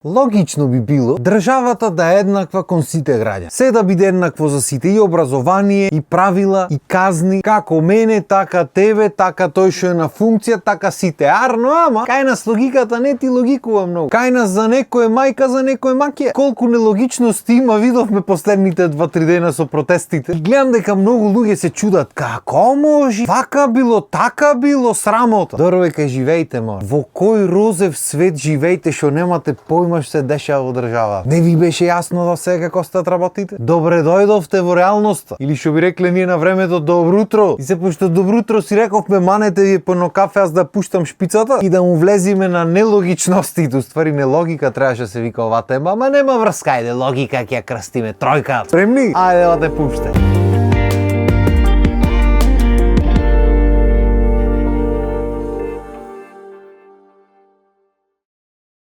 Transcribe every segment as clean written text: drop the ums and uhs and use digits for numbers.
Логично би било државата да е еднаква кон сите граѓани. Се да биде еднакво за сите, и образование, и правила, и казни, како мене, така тебе, така тој што е на функција, така сите. Арно, ама кај нас логиката не ти логикува многу. Кај нас за некој е мајка, за некој е маќа. Колку нелогичности има видовме последните 2-3 дена со протестите. И гледам дека многу луѓе се чудат како може, вака било, така било, срамота. Дорвека живеете, мор. Во кој розев свет живеете што немате појма што се дешава во држава? Не ви беше јасно до сега како стат работите? Добре дојдовте во реалноста. Или што би рекле ние на времето добро утро. И се пошто добро утро си рековме манете ви по едно кафе аз да пуштам шпицата и да му влезиме на нелогичностите. Уствари не логика требаше се вика оваа тема, ама нема врска, ајде логика ќе ја крстиме тројка. Спремни? Ајде да те пуште.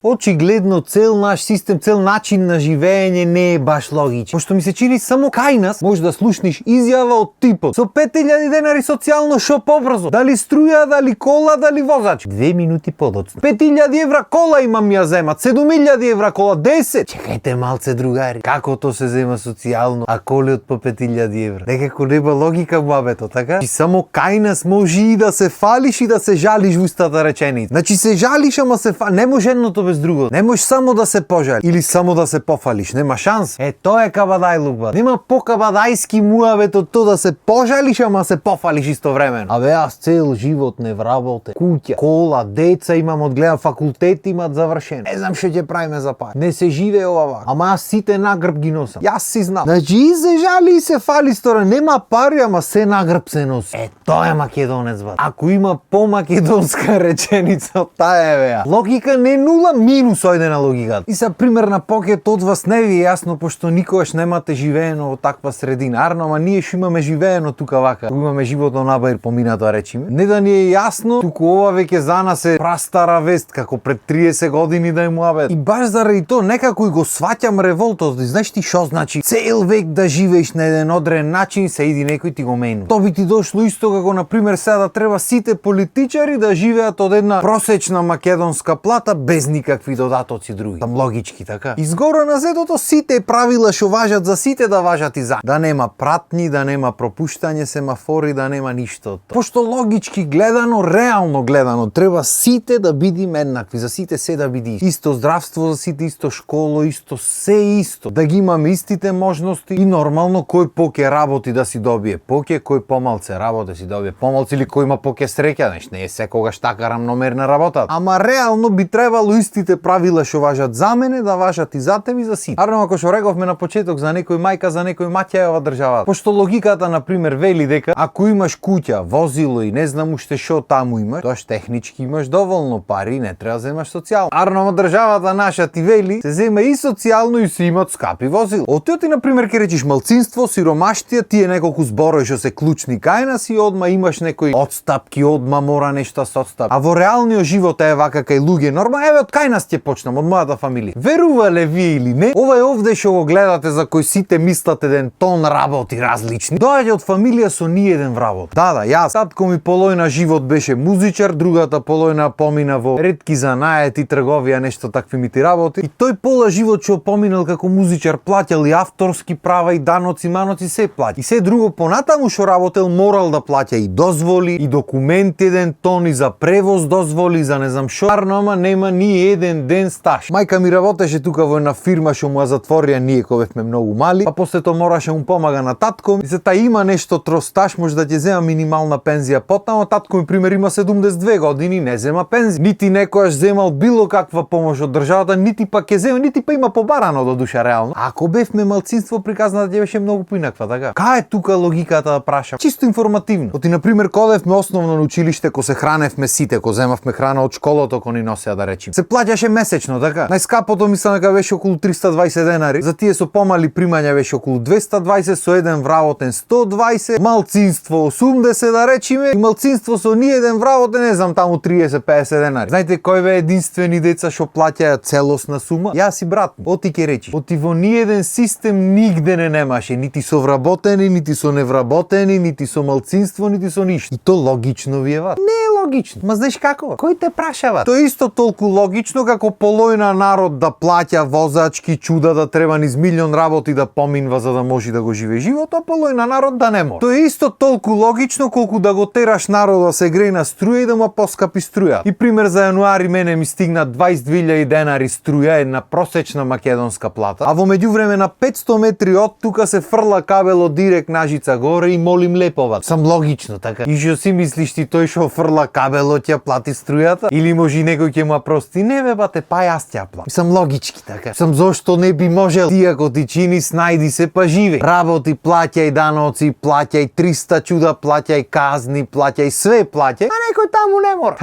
Очигледно цел наш систем, цел начин на живење не е баш логичен. Пошто ми се чини само кај нас може да слушнеш изјава од типот: со 5000 денари социјално шо побрзо, дали струја, дали кола, дали возач. 2 минути подоцна. 5000 евра кола имам ја земат, 7000 евра кола, 10. Чекајте малце, другари. Како то се зема социјално, а колиот по 5000 евра? Некако нема логика муабето, така? И само кај нас може и да се фалиш и да се жалиш во устата реченица. Значи се жалиш, ама се не може едното без друго. Не можеш само да се пожали или само да се пофалиш, нема шанс. Тоа е кабадајлук. Нема покабадајски муавет од тоа да се пожалиш ама се пофалиш истовремено. Абе аз цел живот не вработе. Куќа, кола, деца имам, одгледам, факултет имат завршен. Не знам што ќе правиме за пари. Не се живее ова. Ама аз сите нагрб ги носам. Јас си знам. Значи и се жали и се фали стора, нема пари, ама се нагрб се носи. Тоа е македонец, бат. Ако има по-македонска реченица од таа е беа. Логика не нула, минус ојде на логиката. И са пример на покет од вас не ви е јасно, пошто никогаш немате живеено во таква средина. Арно, ама ние што имаме живеено тука вака. Имаме животно набаир поминато, речиме. Не да ни е јасно, туку ова веќе за нас е прастара вест, како пред 30 години да е муабет. И баш заради тоа некако и го сваќам револтот. Знаеш ти шо значи? Цел век да живееш на еден одреден начин, се иди некој ти го мену. Тоа би ти дошло исто како на пример сега да треба сите политичари да живеат од една просечна македонска плата без никакви додатоци други. Там логички, така? Изгоре на зедото сите правила што важат за сите да важат и за. Да нема пратни, да нема пропуштање семафори, да нема ништо. Пошто логички гледано, реално гледано, треба сите да бидиме еднакви, за сите се да биди исто здравство за сите, исто школа, исто се исто. Да ги имаме истите можности и нормално кој поќе работи да си добие поќе, кој помалце работи да си добие помалце или кој има поќе среќа, знаеш, не е секогаш така рамномерна работа. Ама реално би требало истите правила што важат за мене да важат и за тебе и за сите. Арно, ако што рековме на почеток за некој мајка, за некој маќа е ова држава. Пошто логиката на пример вели дека ако имаш куќа, возило и не знам уште што таму имаш, тоа технички имаш доволно пари, не треба да земаш социјално. Арно, државата наша ти вели се зема и социјално и се имат скапи возила. Отиот ти на пример ке речиш малцинство, сиромаштија, тие неколку зборови што се клучни кај нас и одма имаш некои одстапки, одма мора нешто се одстап. А во реалниот живот е вака кај луѓе нормално, еве од кај нас ќе почнам, од мојата фамилија. Верувале вие или не, ова е овде што го гледате за кој сите мислат еден тон работи различни. Доаѓа од фамилија со ни еден вработ. Да, јас, татко ми полојна живот беше музичар, другата полојна помина во ретки занаети, трговија, нешто такви мити работи. И тој пола живот што поминал како музичар плаќал и авторски права и даноци, маноци, се плаќа. И се друго понатаму што работел морал да плаќа и дозволи, и документи еден тон, и за превоз дозволи, за не знам шо. Арно, ама нема ни еден ден стаж. Мајка ми работеше тука во една фирма што му ја затворија ние кога бевме многу мали, па после тоа мораше му помага на татко. И се та има нешто стаж, може да ќе зема минимална пензија потаму. Татко ми пример има 72 години, не зема пензија. Нити некојаш земал било каква помош од државата, нити па ќе зема, нити па има побарано до душа реално. Ако бевме малцинство, приказната ќе беше многу поинаква, така? Кај е тука логиката да прашам? Чисто информативно. Оти на пример кога бевме основно на училиште, кога се храневме сите, кога земавме храна од школото, кога ни носеа да речем. Се плаќаше месечно, така? Најскапото мислам дека беше околу 320 денари. За тие со помали примања беше околу 220, со еден вработен 120, малцинство 80 да речиме, и малцинство со ни еден вработен, не знам, таму 30-50 денари. Знаете кој бе единствени деца што плаќаја целосна сума? Јас и брат ми. Оти ке речи. Оти во ни еден систем нигде не немаше, нити со вработени, нити со невработени, нити со малцинство, нити со ништо. И то логично ви е ват. Не е логично. Ма знаеш како? Кој те прашава? Тоа е исто толку логично логично како полојна народ да плаќа возачки, чуда да треба низ милион работи да поминва за да може да го живее живот, а полојна народ да не може. Тоа е исто толку логично колку да го тераш народ да се грее на струја и да му поскапи струја. И пример за јануари мене ми стигна 22.000 денари струја, една просечна македонска плата, а во меѓувреме на 500 метри од тука се фрла кабело директ Нажица горе и молим лепова. Сам логично така. И што си мислиш ти тој што фрла кабело ќе плати струјата? Или може некој ќе му прости? Не бе бате, па јас ќе плати. Сам логички така. Сам зошто не би можел? Ти ако ти чини снајди се па живе. Работи, плаќај даноци, плаќај 300 чуда, плаќај казни, плаќај све плаќај, а некој таму не мора.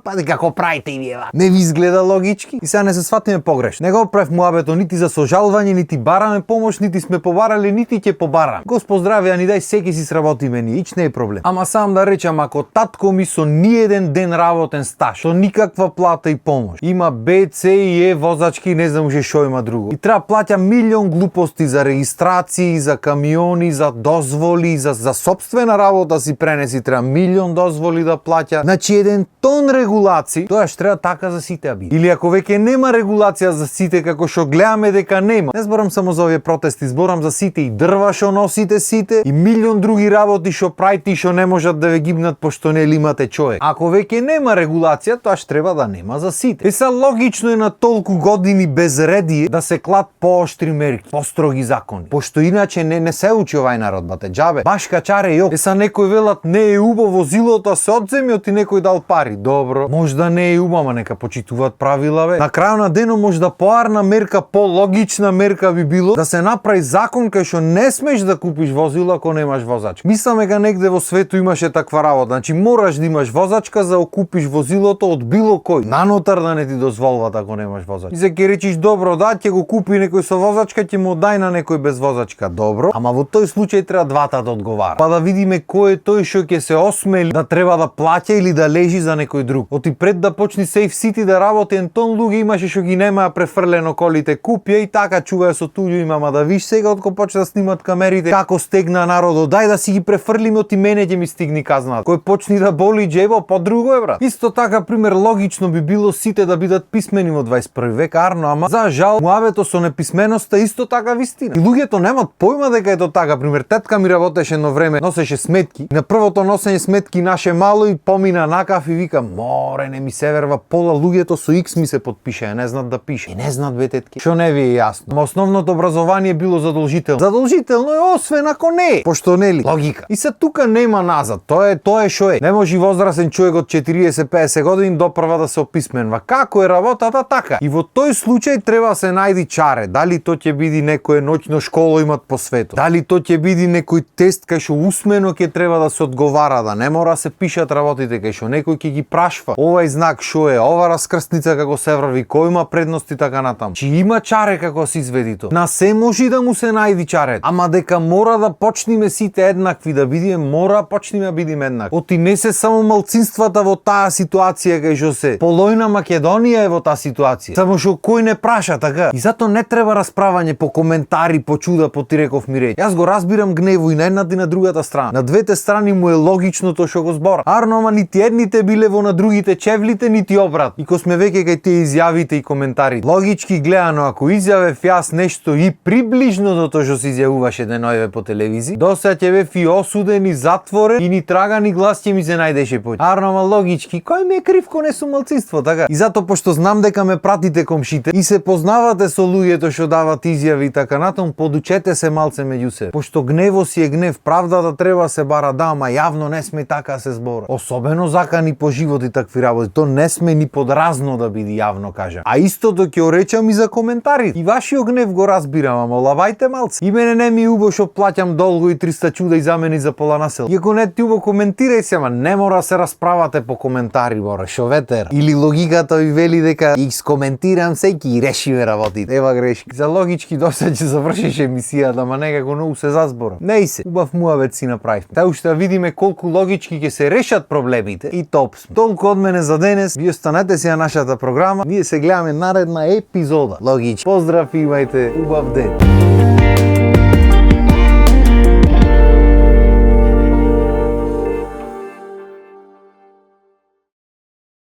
Па како правите и вие? Не ви изгледа логички? И сега не се сватиме погрешно. Не го правев муабето нити за сожалвање, нити бараме помош, нити сме побарали, нити ќе побарам. Господ здраве, ни дај секи си сработиме ни, ич не е проблем. Ама сам да речам, ако татко ми со ниеден ден работен стаж, со никаква плата и помош, има Б, С и Е возачки, не знам уште што има друго. И треба плаќа милион глупости за регистрации, за камиони, за дозволи, за сопствена работа си пренеси, треба милион дозволи да плаќа. Значи еден тон регулации, тоа што треба така за сите би. Или ако веќе нема регулација за сите како што гледаме дека нема. Не зборам само за овие протести, зборам за сите и дрва што носите сите и милион други работи што правите и што не можат да ве гибнат пошто не имате човек. Ако веќе нема регулација, тоа што треба да нема за сите. Е са логично е на толку години безредие да се клат пооштри мерки, построги закони. Пошто иначе не се учи овај народ, бате, џабе. Баш качаре јо. Е са некој велат не е убаво возилото, се одземи од и некој дал пари. Добро, можда не е убаво, нека почитуваат правила бе. На крајот на денот можда поарна мерка, пологична мерка би било да се направи закон кај што не смеш да купиш возило ако немаш возачка. Мислам дека негде во свету имаше таква работа. Значи мораш да имаш возачка за да купиш возилото од било кој. Нанотар да не ти дозволуват ако немаш возачка. И се ќе речиш добро, да ќе го купи некој со возачка, ќе му дај на некој без возачка. Добро, ама во тој случај треба двата да одговара. Па да видиме кој е тој што ќе се осмели да треба да плаќа или да лежи за некој друг. Оти пред да почни Safe City да работи, ентон луѓе имаше што ги немаа префрлено колите, купија и така чуваја со туѓо има, ама да виш сега откако почна да снимат камерите како стегна народот, дај да си ги префрлиме, оти мене ќе ми стигни казна. Кој почни да боли џебо, по друго е брат. Исто така пример логично би било сите да бидат писмени во 21 век, арно, ама за жал муабето со неписменоста исто така вистина. И луѓето немат појма дека е тоа така. Пример тетка ми работеше едно време, носеше сметки. На првото носење сметки наше мало и помина накаф и вика: "Море, не ми се верва, пола луѓето со X ми се подпише, не знаат да пише." И не знаат бе тетки. Што не ви е јасно? Ма основното образование било задолжително. Задолжително е освен ако не е. Пошто нели? Логика. И се тука нема назад. Тоа е што е. Не може возрасен човек од 40-50 години допрва да се описменва. Како е работата така? И во тој случај треба се најди чаре. Дали тоа ќе биде некоја ноќно школа имат по светот? Дали тоа ќе биде некој тест кај што усмено ќе треба да се одговара, да не мора да се пишат работите, кај што некој ќе ги прашва. Овај знак што е? Ова раскрстница како се врви, кој има предности така натаму. Чи има чаре како се изведи тоа? На се може да му се најди чаре. Ама дека мора да почнеме сите еднакви да бидиме, мора почнеме да бидиме еднакви. Оти не се само малцинствата во таа ситуација кај што се. Полојна Македонија е во таа ситуација. Само што кој не праша така. И затоа не треба расправање по коментари, по чуда, по ти реков ми реч. Јас го разбирам гнево и на едната и на другата страна. На двете страни му е логично тоа што го збора. Арно, ама нити едните биле во на другите чевлите, нити обрат. И ко сме веќе кај тие изјавите и коментари. Логички гледано, ако изјавев јас нешто и приближно до тоа што се изјавуваше денојве по телевизија, досега ќе бев и осуден и затворен и ни трага ни глас ќе ми се најдеше поќе. Арно, ама логички, кој ми е крив ко не сум малцинство, така? И затоа пошто знам дека ме пратите комшите и се познавате со луѓето што дават изјави и така натаму, подучете се малце меѓу себе. Пошто гнево си е гнев, правдата треба се бара, да, ама јавно не сме така се збора. Особено закани по живот и такви работи, то не сме ни подразно да биде јавно кажа. А истото ќе оречам и за коментари. И вашиот гнев го разбирам, ама лавајте малце. И мене не ми е убаво што плаќам долго и 300 чуда и замени за пола насел. И ако не ти убаво коментирај се, ама не мора се расправате по коментари, море, шо ветер. Или логиката ви вели дека ги скоментирам секи и решиме работите. Ева грешки. За логички досега ќе завршиш емисијата, ама некако многу се зазборам. Не се, убав муабет си направивме. Та уште видиме колку логички ќе се решат проблемите и топ сме. Толку од мене за денес. Ви останете си на нашата програма. Ние се гледаме наредна епизода. Логички. Поздрав, имајте убав ден.